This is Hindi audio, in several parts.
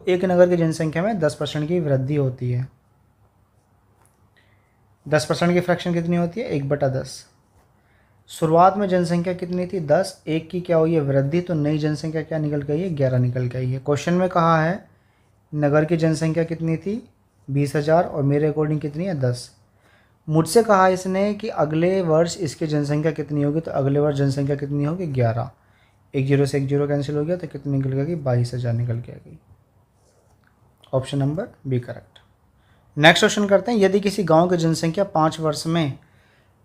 एक नगर की जनसंख्या में 10% की वृद्धि होती है। 10% की फ्रैक्शन कितनी होती है? 1/10। शुरुआत में जनसंख्या कितनी थी? 10। एक की क्या हुई है? वृद्धि। तो नई जनसंख्या क्या निकल के आई है? 11 निकल के आई है। क्वेश्चन में कहा है नगर की जनसंख्या कितनी थी? 20,000 और मेरे अकॉर्डिंग कितनी है? 10। मुझसे कहा इसने कि अगले वर्ष इसकी जनसंख्या कितनी होगी, तो अगले वर्ष जनसंख्या कितनी होगी? 11। एक जीरो से एक जीरो कैंसिल हो गया तो कितनी निकल गई? 22,000 निकल के आ गई। Option number B correct. Next question करते हैं। यदि किसी गांव की जनसंख्या 5 वर्ष में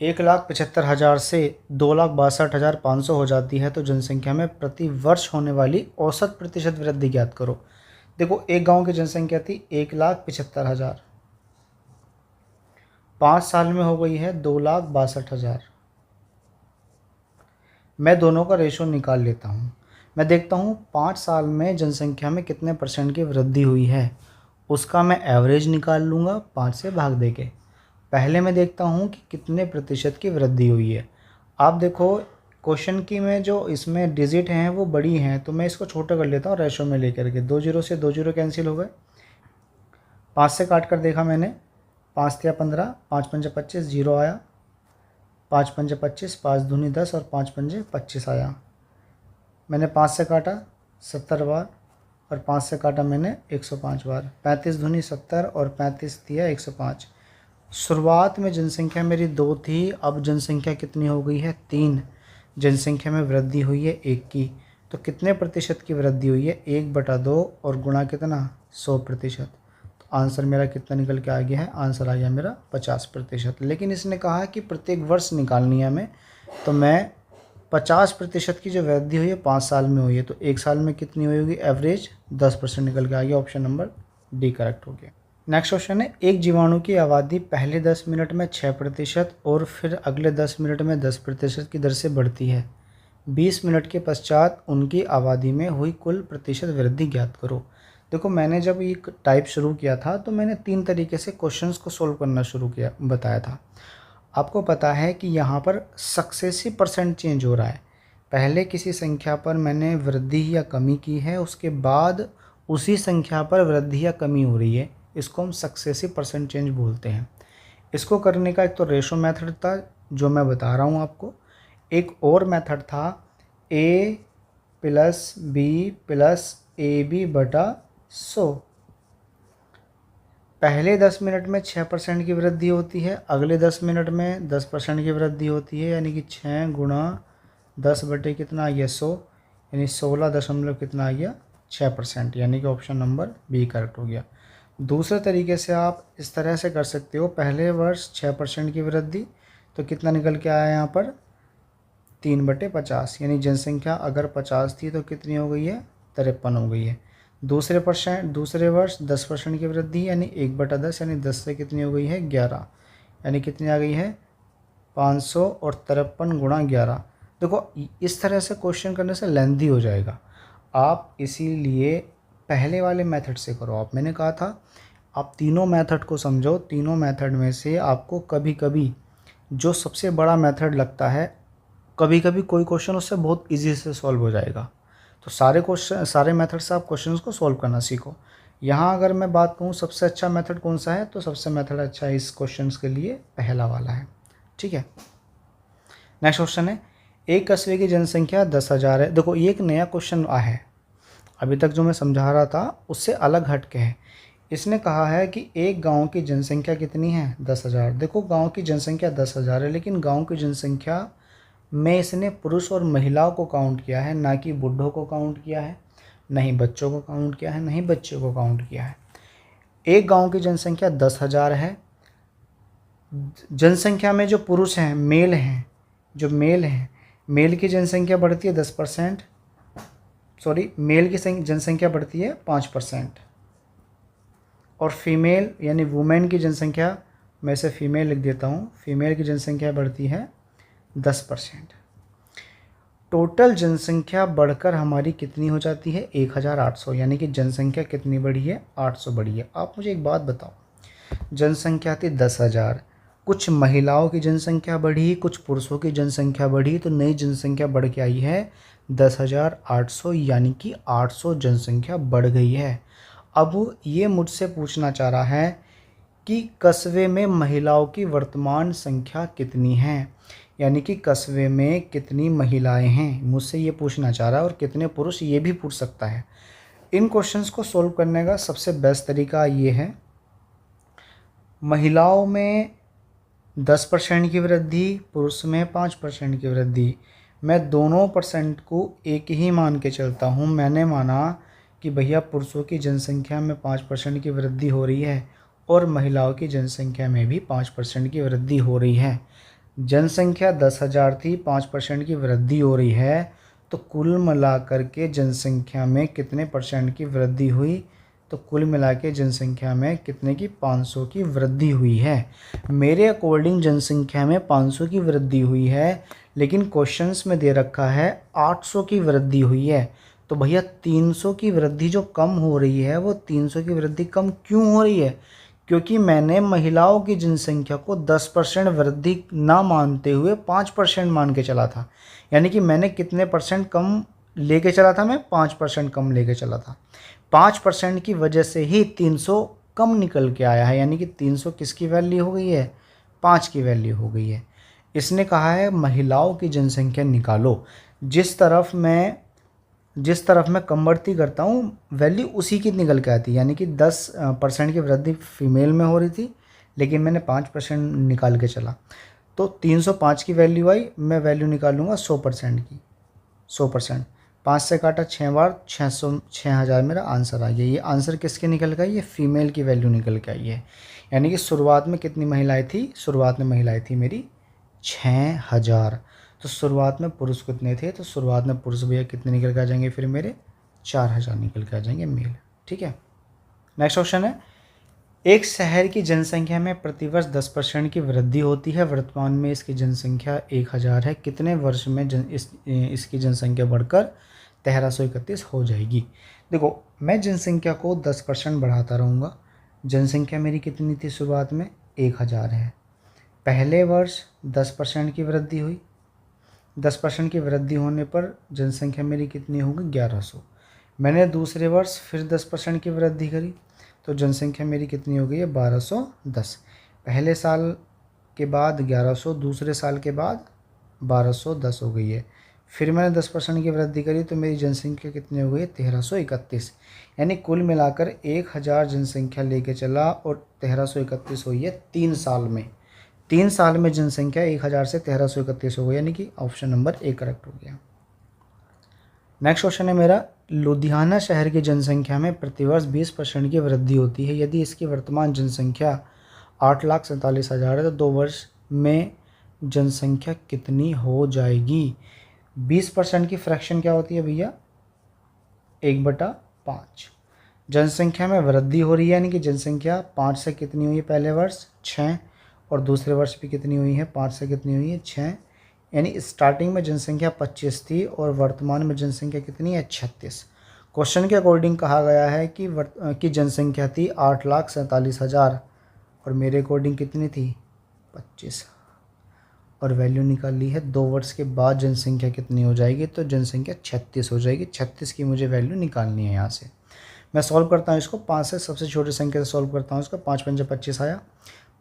1,75,000 से 2,62,500 हो जाती है तो जनसंख्या में प्रति वर्ष होने वाली औसत प्रतिशत वृद्धि ज्ञात करो। देखो, एक गांव की जनसंख्या थी 1,75,000, 5 साल में हो गई है 2,62,000। मैं दोनों का रेशो निकाल लेता हूँ। मैं देखता हूँ 5 साल में जनसंख्या में कितने परसेंट की वृद्धि हुई है, उसका मैं एवरेज निकाल लूँगा 5 से भाग दे के। पहले मैं देखता हूँ कि कितने प्रतिशत की वृद्धि हुई है। आप देखो क्वेश्चन की में जो इसमें डिजिट हैं वो बड़ी हैं, तो मैं इसको छोटा कर लेता हूँ रेशो में लेकर के। 2 जीरो से 2 जीरो कैंसिल हो गए। 5 से काट कर देखा मैंने, 5 तिया 15, 5 पंजे 25, जीरो आया। 5 पंजे 25, 5 दूनी 10 और 5 पंजे 25 आया। मैंने 5 से काटा 70 बार और 5 से काटा मैंने 105 बार। 35 दूनी 70 और 35 दिया 105। शुरुआत में जनसंख्या मेरी 2 थी, अब जनसंख्या कितनी हो गई है? 3। जनसंख्या में वृद्धि हुई है 1 की, तो कितने प्रतिशत की वृद्धि हुई है? 1/2 और गुणा कितना? 100%। तो आंसर मेरा कितना निकल के आ गया है? आंसर आ गया मेरा 50%। लेकिन इसने कहा कि प्रत्येक वर्ष निकालनी है हमें, तो मैं 50% की जो वृद्धि हुई है 5 साल में हुई है, तो 1 साल में कितनी हुई होगी? एवरेज 10% निकल के आ गया। ऑप्शन नंबर डी करेक्ट हो गया। नेक्स्ट क्वेश्चन है। एक जीवाणु की आबादी पहले 10 मिनट में 6% और फिर अगले 10 मिनट में 10% की दर से बढ़ती है। 20 मिनट के पश्चात उनकी आबादी में हुई कुल प्रतिशत वृद्धि ज्ञात करो। देखो, मैंने जब ये टाइप शुरू किया था तो मैंने 3 तरीके से क्वेश्चंस को सोल्व करना शुरू किया, बताया था। आपको पता है कि यहाँ पर सक्सेसिव परसेंट चेंज हो रहा है। पहले किसी संख्या पर मैंने वृद्धि या कमी की है, उसके बाद उसी संख्या पर वृद्धि या कमी हो रही है, इसको हम सक्सेसिव परसेंट चेंज बोलते हैं। इसको करने का एक तो रेशो मेथड था जो मैं बता रहा हूँ आपको, एक और मेथड था a + b + ab/100। पहले 10 मिनट में 6% की वृद्धि होती है, अगले 10 मिनट में 10% की वृद्धि होती है, यानी कि 6 × 10 बटे कितना आ गया? 100, यानी 16 दशमलव कितना आ गया? 6%, यानी कि ऑप्शन नंबर बी करेक्ट हो गया। दूसरे तरीके से आप इस तरह से कर सकते हो, पहले वर्ष 6% की वृद्धि, तो कितना निकल के आया यहाँ पर? 3/50, यानी जनसंख्या अगर 50 थी तो कितनी हो गई है? 53 हो गई है। दूसरे वर्ष 10% की वृद्धि, यानी 1/10, यानी 10 से कितनी हो गई है? 11, यानी कितनी आ गई है? 500 और 53 × 11। देखो, इस तरह से क्वेश्चन करने से लेंथी हो जाएगा, आप इसीलिए पहले वाले मेथड से करो। आप, मैंने कहा था आप तीनों मेथड को समझो। तीनों मेथड में से आपको कभी कभी जो सबसे बड़ा मेथड लगता है, कभी कभी कोई क्वेश्चन उससे बहुत इजी से सॉल्व हो जाएगा। तो सारे मेथड से आप क्वेश्चंस को सॉल्व करना सीखो। यहाँ अगर मैं बात कहूँ सबसे अच्छा मेथड कौन सा है, तो सबसे मेथड अच्छा है इस क्वेश्चंस के लिए पहला वाला है। ठीक है। नेक्स्ट क्वेश्चन है। एक कस्बे की जनसंख्या 10,000 है। देखो, ये एक नया क्वेश्चन आया है, अभी तक जो मैं समझा रहा था उससे अलग हट के है। इसने कहा है कि एक गांव की जनसंख्या कितनी है? 10,000। देखो, गांव की जनसंख्या 10,000 है, लेकिन गांव की जनसंख्या में इसने पुरुष और महिलाओं को काउंट किया है, ना कि बूढ़ों को काउंट किया है, नहीं बच्चों को काउंट किया है, नहीं बच्चों को काउंट किया है। एक गांव की जनसंख्या 10,000 है। जनसंख्या में जो पुरुष हैं, मेल हैं, जो मेल हैं, मेल की जनसंख्या बढ़ती है 10%, सॉरी, मेल की जनसंख्या बढ़ती है 5%, और फीमेल यानी वुमेन की जनसंख्या, मैं इसे फीमेल लिख देता हूँ, फीमेल की जनसंख्या बढ़ती है 10%। टोटल जनसंख्या बढ़कर हमारी कितनी हो जाती है? 1,800, यानी कि जनसंख्या कितनी बढ़ी है? 800 बढ़ी है। आप मुझे एक बात बताओ, जनसंख्या थी 10,000, कुछ महिलाओं की जनसंख्या बढ़ी, कुछ पुरुषों की जनसंख्या बढ़ी, तो नई जनसंख्या बढ़ के आई है 10,800, यानी कि 800 जनसंख्या बढ़ गई है। अब ये मुझसे पूछना चाह रहा है कि कस्बे में महिलाओं की वर्तमान संख्या कितनी है, यानी कि कस्बे में कितनी महिलाएं हैं, मुझसे ये पूछना चाह रहा है। और कितने पुरुष, ये भी पूछ सकता है। इन क्वेश्चंस को सोल्व करने का सबसे बेस्ट तरीका ये है, महिलाओं में 10% की वृद्धि, पुरुष में 5% की वृद्धि। मैं दोनों परसेंट को एक ही मान के चलता हूँ। मैंने माना कि भैया पुरुषों की जनसंख्या में 5% की वृद्धि हो रही है और महिलाओं की जनसंख्या में भी 5% की वृद्धि हो रही है। जनसंख्या 10,000 थी, 5% की वृद्धि हो रही है, तो कुल मिलाकर के जनसंख्या में कितने परसेंट की वृद्धि हुई? तो कुल मिला के जनसंख्या में कितने की? 500 की वृद्धि हुई है। मेरे अकॉर्डिंग जनसंख्या में 500 की वृद्धि हुई है, लेकिन क्वेश्चंस में दे रखा है 800 की वृद्धि हुई है। तो भैया 300 की वृद्धि जो कम हो रही है, वो 300 की वृद्धि कम क्यों हो रही है? क्योंकि मैंने महिलाओं की जनसंख्या को 10% वृद्धि ना मानते हुए 5% मान के चला था। यानी कि मैंने कितने परसेंट कम लेके चला था? मैं 5% कम लेके चला था। 5% की वजह से ही 300 कम निकल के आया है। यानी कि 300 किसकी वैल्यू हो गई है? 5 की वैल्यू हो गई है। इसने कहा है महिलाओं की जनसंख्या निकालो। जिस तरफ मैं कम करता हूँ, वैल्यू उसी की निकल के आती है। यानी कि 10% की वृद्धि फीमेल में हो रही थी, लेकिन मैंने 5% निकाल के चला, तो 305 की वैल्यू आई। मैं वैल्यू निकालूंगा 100% की। 100%, 5 से काटा 6 बार, 6000 मेरा आंसर आ गया। ये आंसर किसके निकल के आई? ये फीमेल की वैल्यू निकल के आई है। यानी कि शुरुआत में कितनी महिलाएं थी? शुरुआत में महिलाएं थी मेरी 6000। तो शुरुआत में पुरुष कितने थे? तो शुरुआत में पुरुष भैया कितने निकल के आ जाएंगे फिर मेरे? 4000 निकल के आ जाएंगे मेल। ठीक है। नेक्स्ट क्वेश्चन है, एक शहर की जनसंख्या में प्रतिवर्ष 10% की वृद्धि होती है। वर्तमान में इसकी जनसंख्या 1000 है। कितने वर्ष में इसकी जनसंख्या बढ़कर 1331 हो जाएगी? देखो, मैं जनसंख्या को 10% बढ़ाता रहूँगा। जनसंख्या मेरी कितनी थी शुरुआत में? 1000 है। पहले वर्ष 10% की वृद्धि हुई। 10% की वृद्धि होने पर जनसंख्या मेरी कितनी होगी? 1100। मैंने दूसरे वर्ष फिर 10% की वृद्धि करी, तो जनसंख्या मेरी कितनी हो गई है? 1210। पहले साल के बाद 1100, दूसरे साल के बाद 1210 हो गई है। फिर मैंने 10% की वृद्धि करी, तो मेरी जनसंख्या कितनी हो गई है? 1331। यानी कुल मिलाकर 1000 जनसंख्या लेके चला और 1331 हुई है 3 साल में। 3 साल में जनसंख्या 1000 से 1331 हो गई, यानी कि ऑप्शन नंबर ए करेक्ट हो गया। नेक्स्ट क्वेश्चन है मेरा, लुधियाना शहर की जनसंख्या में प्रतिवर्ष 20% की वृद्धि होती है। यदि इसकी वर्तमान जनसंख्या 8,47,000 है, तो 2 वर्ष में जनसंख्या कितनी हो जाएगी? 20% की फ्रैक्शन क्या होती है भैया? 1/5। जनसंख्या में वृद्धि हो रही है, यानी कि जनसंख्या 5 से कितनी हुई है पहले वर्ष? 6, और दूसरे वर्ष भी कितनी हुई है? 5 से कितनी हुई है? 6। यानी स्टार्टिंग में जनसंख्या 25 थी और वर्तमान में जनसंख्या कितनी है? 36। क्वेश्चन के अकॉर्डिंग कहा गया है कि जनसंख्या थी 8,47,000 और मेरे अकॉर्डिंग कितनी थी? 25। और वैल्यू निकाल ली है 2 वर्ष के बाद जनसंख्या कितनी हो जाएगी? तो जनसंख्या 36 हो जाएगी। 36 की मुझे वैल्यू निकालनी है। यहाँ से मैं सॉल्व करता हूँ इसको। 5 से सबसे छोटी संख्या से सॉल्व करता हूँ इसको। 5 पंजे 25 आया,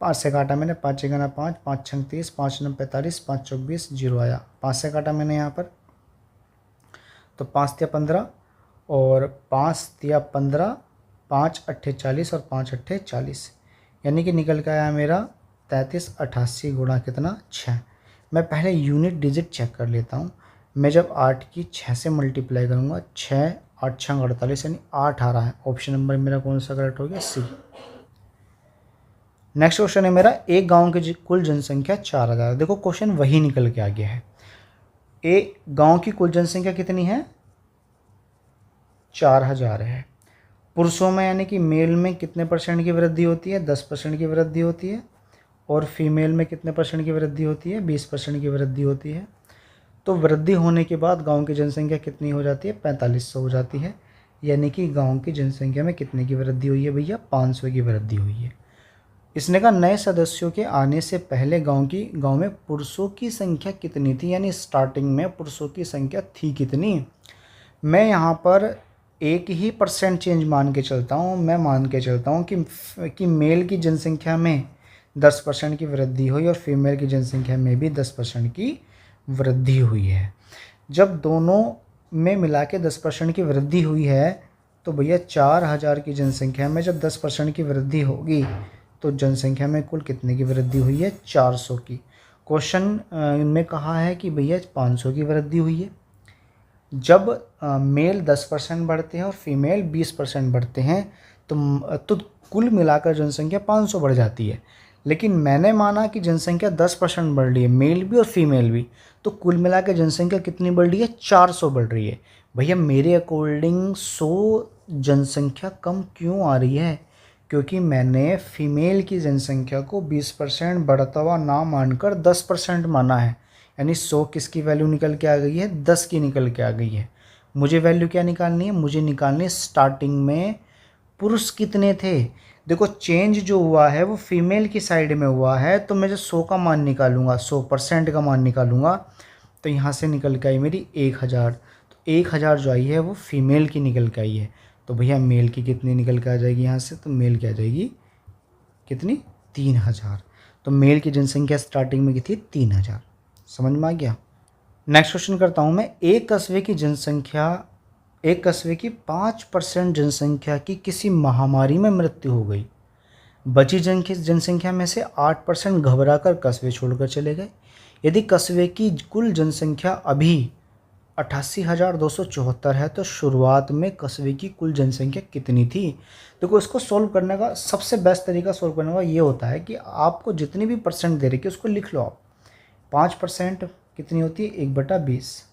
5 से काटा मैंने, 5 6 5, 5 6 30, 5 9 45, 5 चौक 20, 0 आया। 5 से काटा मैंने यहाँ पर, तो 5 तिया 15 और 5 तिया 15, 5 अट्ठे 40 और 5 अट्ठे 40, यानी कि निकल के आया मेरा 33 88 गुणा कितना? 6। मैं पहले यूनिट डिजिट चेक कर लेता हूँ। मैं जब 8 की 6 से मल्टीप्लाई करूँगा, 6 8 6 48, यानी 8 आ रहा है। ऑप्शन नंबर मेरा कौन सा करेक्ट हो गया? सी। नेक्स्ट क्वेश्चन है मेरा, एक गांव की कुल जनसंख्या 4000। देखो क्वेश्चन वही निकल के आ गया है। एक गांव की कुल जनसंख्या कितनी है? 4000 है। पुरुषों में यानी कि मेल में कितने परसेंट की वृद्धि होती है? 10% की वृद्धि होती है। और फीमेल में कितने परसेंट की वृद्धि होती है? 20% की वृद्धि होती है। तो वृद्धि होने के बाद गांव की जनसंख्या कितनी हो जाती है? 4500 हो जाती है। यानी कि गांव की जनसंख्या में कितने की वृद्धि हुई है भैया? 500 की वृद्धि हुई है। इसने कहा नए सदस्यों के आने से पहले गांव में पुरुषों की संख्या कितनी थी? यानी स्टार्टिंग में पुरुषों की संख्या थी कितनी? मैं यहाँ पर एक ही % चेंज मान के चलता हूँ, मैं मान के चलता हूँ कि मेल की जनसंख्या में 10% की वृद्धि हुई और फीमेल की जनसंख्या में भी 10% की वृद्धि हुई है। जब दोनों में मिला के 10% की वृद्धि हुई है तो भैया 4000 की जनसंख्या में जब 10% की वृद्धि होगी तो जनसंख्या में कुल कितने की वृद्धि हुई है? 400 की। क्वेश्चन में कहा है कि भैया 500 की वृद्धि हुई है। जब मेल 10% बढ़ते हैं और फीमेल 20% बढ़ते हैं तो कुल मिलाकर जनसंख्या 500 बढ़ जाती है। लेकिन मैंने माना कि जनसंख्या 10% बढ़ रही है, मेल भी और फीमेल भी, तो कुल मिला के जनसंख्या कितनी बढ़ रही है? 400 बढ़ रही है। भैया मेरे अकॉर्डिंग 100 जनसंख्या कम क्यों आ रही है? क्योंकि मैंने फीमेल की जनसंख्या को 20% बढ़ता हुआ ना मानकर 10% माना है। यानी 100 किसकी वैल्यू निकल के आ गई है? 10 की निकल के आ गई है। मुझे वैल्यू क्या निकालनी है? मुझे निकालनी है स्टार्टिंग में पुरुष कितने थे। देखो चेंज जो हुआ है वो फीमेल की साइड में हुआ है, तो मैं जो 100 का मान निकालूंगा, 100% का मान निकालूंगा, तो यहाँ से निकल के आई मेरी 1000। तो 1000 जो आई है वो फीमेल की निकल के आई है। तो भैया मेल की कितनी निकल के आ जाएगी यहाँ से? तो मेल की आ जाएगी कितनी? 3000। तो मेल की जनसंख्या स्टार्टिंग में कितनी? 3000। समझ में आ गया? नेक्स्ट क्वेश्चन करता हूँ मैं। एक कस्बे की 5% जनसंख्या की किसी महामारी में मृत्यु हो गई। बची जनसंख्या में से 8% घबराकर कस्बे छोड़कर चले गए। यदि कस्बे की कुल जनसंख्या अभी 88,274 है तो शुरुआत में कस्बे की कुल जनसंख्या कितनी थी? देखो इसको सॉल्व करने का सबसे बेस्ट तरीका सॉल्व करने का ये होता है कि आपको जितनी भी % दे रखी है उसको लिख लो आप। 5% कितनी होती है? 1/20।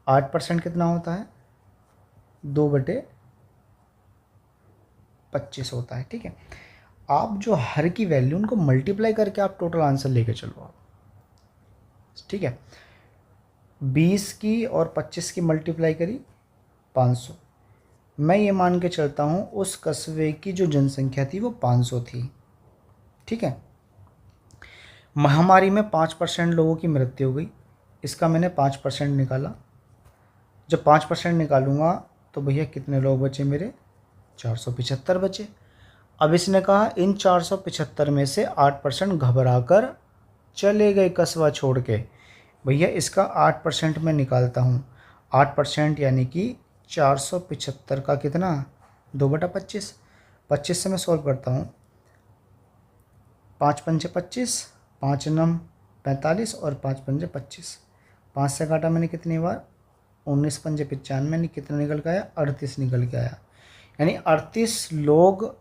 8% कितना होता है? 2/25 होता है। ठीक है, आप जो हर की वैल्यू उनको मल्टीप्लाई करके आप टोटल आंसर लेके चलो आप। ठीक है, 20 की और 25 की मल्टीप्लाई करी 500। मैं ये मान के चलता हूँ उस कस्बे की जो जनसंख्या थी वो 500 थी। ठीक है, महामारी में 5% लोगों की मृत्यु हो गई, इसका मैंने 5% निकाला। जब 5% निकालूंगा तो भैया कितने लोग बचे मेरे? 475 बचे। अब इसने कहा इन 475 में से 8% घबरा कर चले गए कस्बा छोड़ के। भैया इसका 8% मैं निकालता हूँ। 8% यानी कि 475 का कितना? 2/25। 25 से मैं सॉल्व करता हूँ। 5 पंचे 25, 5 नम 45 और 5 पंजे 25। 5 से काटा मैंने कितनी बार? 19 पंजे 95, यानी कितना निकल के आया? 38 निकल के आया। यानी 38 लोग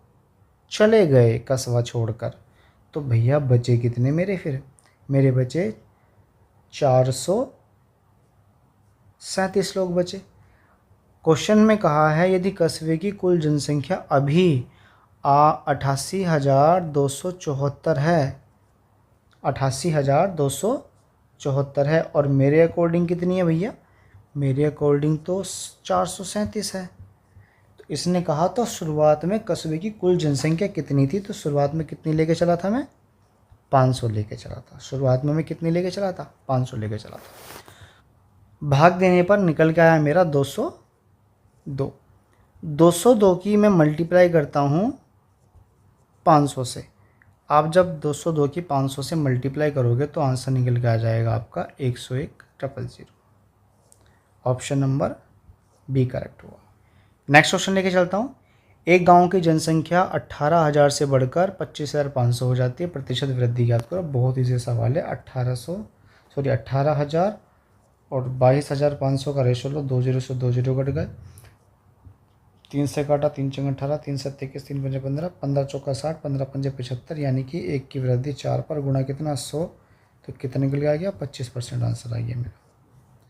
चले गए कस्बा छोड़कर। तो भैया बचे कितने मेरे? फिर मेरे बचे 437 लोग बचे। क्वेश्चन में कहा है यदि कस्बे की कुल जनसंख्या अभी 88,274 है, 88,274 है, और मेरे अकॉर्डिंग कितनी है भैया? मेरे अकॉर्डिंग तो 437 है। तो इसने कहा तो शुरुआत में कस्बे की कुल जनसंख्या कितनी थी? तो शुरुआत में कितनी लेके चला था मैं? 500 लेके चला था। शुरुआत में मैं कितनी लेके चला था? 500 लेके चला था। भाग देने पर निकल के आया मेरा 202। 202 की मैं मल्टीप्लाई करता हूँ 500 से। आप जब 202 की 500 से मल्टीप्लाई करोगे तो आंसर निकल के आ जाएगा आपका 101,000। ऑप्शन नंबर बी करेक्ट हुआ। नेक्स्ट क्वेश्चन लेके चलता हूँ। एक गांव की जनसंख्या 18,000 से बढ़कर 25,500 हो जाती है, प्रतिशत वृद्धि ज्ञात करो। बहुत ईजी सवाल है। 18,000 और 22,500 का रेशो लो। 2 0 से 2 0 कट गए। 3 से काटा, 3 चंग 18, 3 7 21, 3 पंजे 15, 15 चौका 60, 15 पंजे 75, यानी कि 1 की वृद्धि 4 पर गुणा कितना? 100। तो कितना निकल के आ गया? 25% आंसर आ गया मेरा।